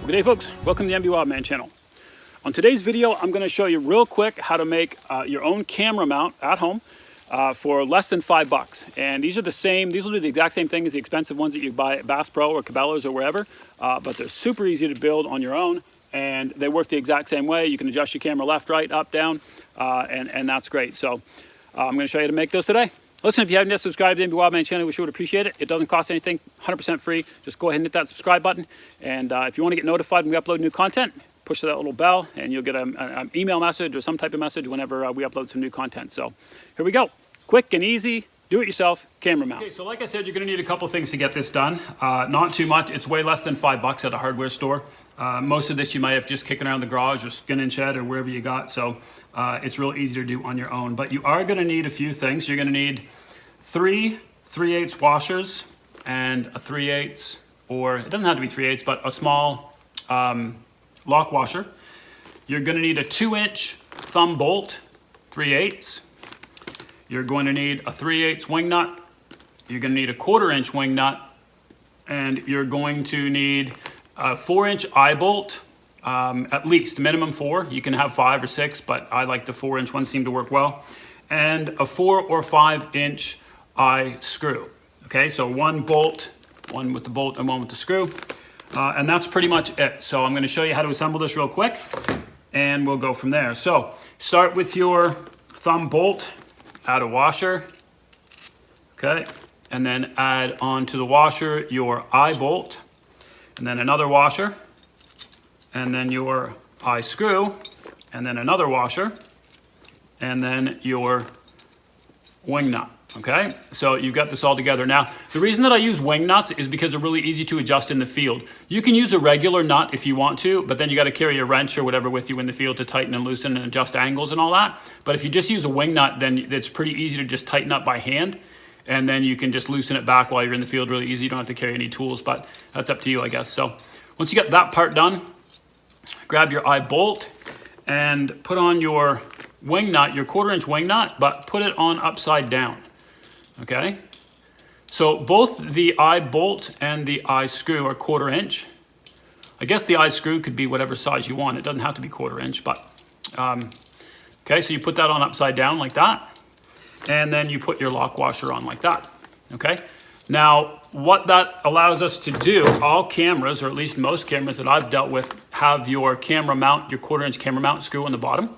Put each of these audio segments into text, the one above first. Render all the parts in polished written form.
Good day, folks. Welcome to the MB Wildman channel. On today's video, I'm going to show you real quick how to make your own camera mount at home for less than $5. And these are the same, these will do the exact same thing as the expensive ones that you buy at Bass Pro or Cabela's or wherever, but they're super easy to build on your own, and they work the exact same way. You can adjust your camera left, right, up, down, and that's great. So I'm going to show you how to make those today. Listen, if you haven't yet subscribed to the MB Wildman channel, we sure would appreciate it. It doesn't cost anything, 100% free. Just go ahead and hit that subscribe button. And if you want to get notified when we upload new content, push that little bell and you'll get an email message or some type of message whenever we upload some new content. So here we go. Quick and easy, do-it-yourself camera mount. Okay, so like I said, you're going to need a couple things to get this done. Not too much. It's way less than $5 at a hardware store. Most of this you might have just kicking around the garage or skin and shed or wherever you got. So it's real easy to do on your own. But you are going to need a few things. You're going to need 3 3/8 washers and a 3/8, or it doesn't have to be 3/8, but a small lock washer. You're going to need a 2-inch thumb bolt, 3/8. You're going to need a 3/8 wing nut. You're going to need a 1/4-inch wing nut, and you're going to need a 4-inch eye bolt, at least minimum 4. You can have 5 or 6, but I like the 4-inch ones, seem to work well, and a 4 or 5-inch eye screw. Okay, so one bolt, one with the bolt and one with the screw, and that's pretty much it. So I'm going to show you how to assemble this real quick, and we'll go from there. So start with your thumb bolt, add a washer, okay, and then add onto the washer your eye bolt, and then another washer, and then your eye screw, and then another washer, and then your wing nut. Okay, so you've got this all together. Now, the reason that I use wing nuts is because they're really easy to adjust in the field. You can use a regular nut if you want to, but then you got to carry a wrench or whatever with you in the field to tighten and loosen and adjust angles and all that. But if you just use a wing nut, then it's pretty easy to just tighten up by hand, and then you can just loosen it back while you're in the field really easy. You don't have to carry any tools, but that's up to you, I guess. So once you get that part done, grab your eye bolt and put on your wing nut, your 1/4-inch wing nut, but put it on upside down. Okay, so both the eye bolt and the eye screw are 1/4-inch. I guess the eye screw could be whatever size you want. It doesn't have to be 1/4-inch, but okay, so you put that on upside down like that, and then you put your lock washer on like that. Okay, now what that allows us to do, all cameras, or at least most cameras that I've dealt with, have your camera mount, your 1/4-inch camera mount screw on the bottom.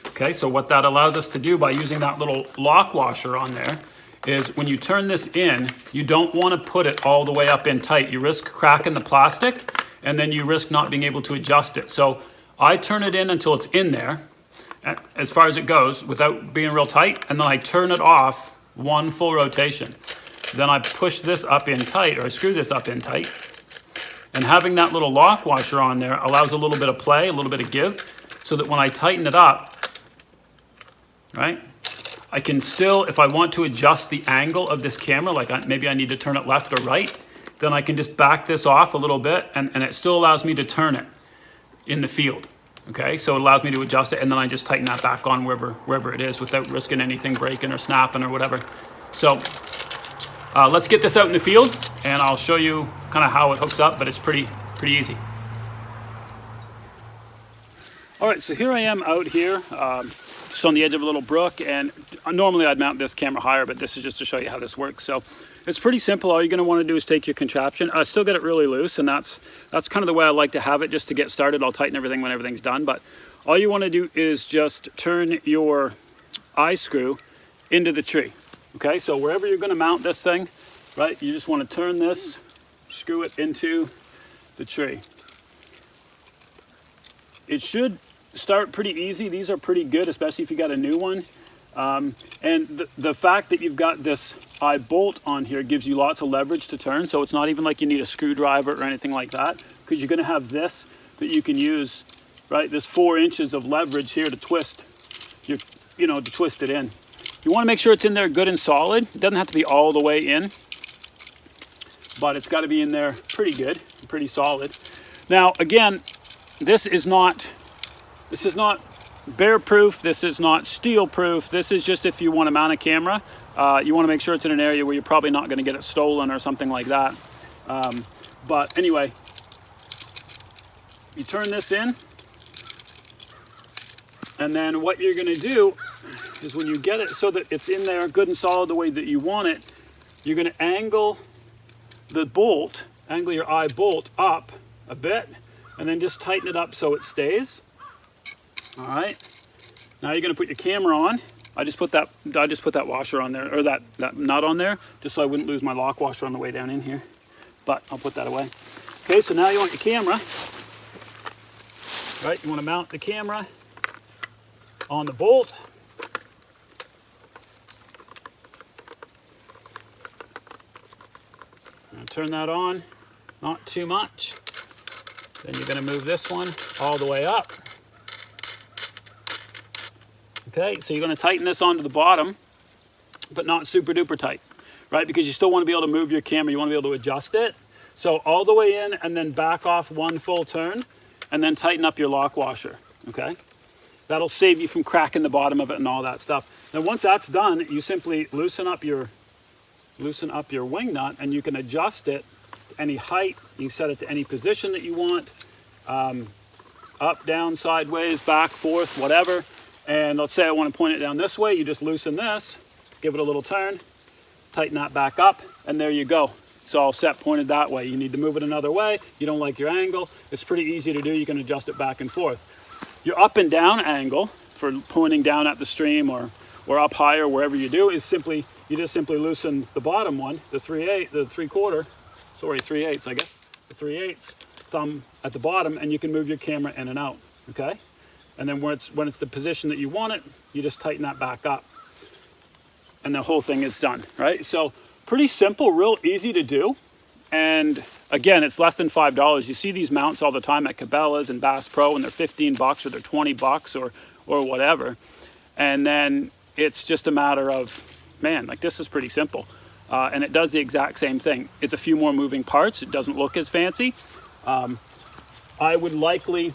Okay, so what that allows us to do by using that little lock washer on there is when you turn this in, you don't want to put it all the way up in tight. You risk cracking the plastic, and then you risk not being able to adjust it. So I turn it in until it's in there, as far as it goes, without being real tight, and then I turn it off one full rotation. Then I push this up in tight, or I screw this up in tight, and having that little lock washer on there allows a little bit of play, a little bit of give, so that when I tighten it up, right, I can still, if I want to adjust the angle of this camera, like maybe I need to turn it left or right, then I can just back this off a little bit, and it still allows me to turn it in the field. Okay, so it allows me to adjust it, and then I just tighten that back on wherever it is without risking anything breaking or snapping or whatever. So let's get this out in the field, and I'll show you kind of how it hooks up, but it's pretty easy. All right, so here I am out here, just on the edge of a little brook, and normally I'd mount this camera higher, but this is just to show you how this works. So it's pretty simple. All you're going to want to do is take your contraption. I still get it really loose, and that's kind of the way I like to have it, just to get started. I'll tighten everything when everything's done, but all you want to do is just turn your eye screw into the tree. Okay, so wherever you're going to mount this thing, right, you just want to turn this, screw it into the tree. It should start pretty easy. These are pretty good, especially if you got a new one. And the fact that you've got this eye bolt on here gives you lots of leverage to turn. So it's not even like you need a screwdriver or anything like that, because you're going to have this that you can use, right? This 4 inches of leverage here to twist to twist it in. You want to make sure it's in there good and solid. It doesn't have to be all the way in, but it's got to be in there pretty good, pretty solid. Now, again, this is not bear proof, this is not steel proof. This is just if you want to mount a camera, you want to make sure it's in an area where you're probably not going to get it stolen or something like that. But anyway, you turn this in, and then what you're going to do is when you get it so that it's in there good and solid the way that you want it, you're going to angle the bolt, angle your eye bolt up a bit, and then just tighten it up so it stays. All right. Now you're going to put your camera on. I just put that washer on there, or that nut on there, just so I wouldn't lose my lock washer on the way down in here. But I'll put that away. Okay, so now you want your camera. Right, you want to mount the camera on the bolt. Turn that on, not too much. Then you're going to move this one all the way up. Okay, so you're going to tighten this onto the bottom, but not super duper tight, right? Because you still want to be able to move your camera. You want to be able to adjust it. So all the way in and then back off one full turn and then tighten up your lock washer, okay? That'll save you from cracking the bottom of it and all that stuff. Now once that's done, you simply loosen up your wing nut, and you can adjust it to any height. You can set it to any position that you want, up, down, sideways, back, forth, whatever. And let's say I want to point it down this way. You just loosen this, give it a little turn, tighten that back up, and there you go. It's all set, pointed that way. You need to move it another way. You don't like your angle. It's pretty easy to do. You can adjust it back and forth. Your up and down angle for pointing down at the stream or up higher, wherever you do, is you just simply loosen the bottom one, the 3/8 thumb at the bottom, and you can move your camera in and out, okay? And then when it's the position that you want it, you just tighten that back up, and the whole thing is done, right? So pretty simple, real easy to do. And again, it's less than $5. You see these mounts all the time at Cabela's and Bass Pro, and they're $15 or they're $20 or whatever. And then it's just a matter of, man, like this is pretty simple. And it does the exact same thing. It's a few more moving parts. It doesn't look as fancy. I would likely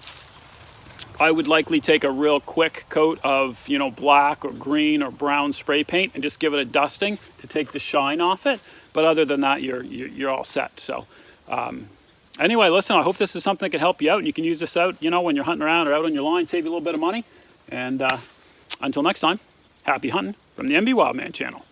take a real quick coat of, black or green or brown spray paint and just give it a dusting to take the shine off it. But other than that, you're all set. So anyway, listen, I hope this is something that can help you out, and you can use this out, when you're hunting around or out on your line, save you a little bit of money. And until next time, happy hunting from the MB Wildman channel.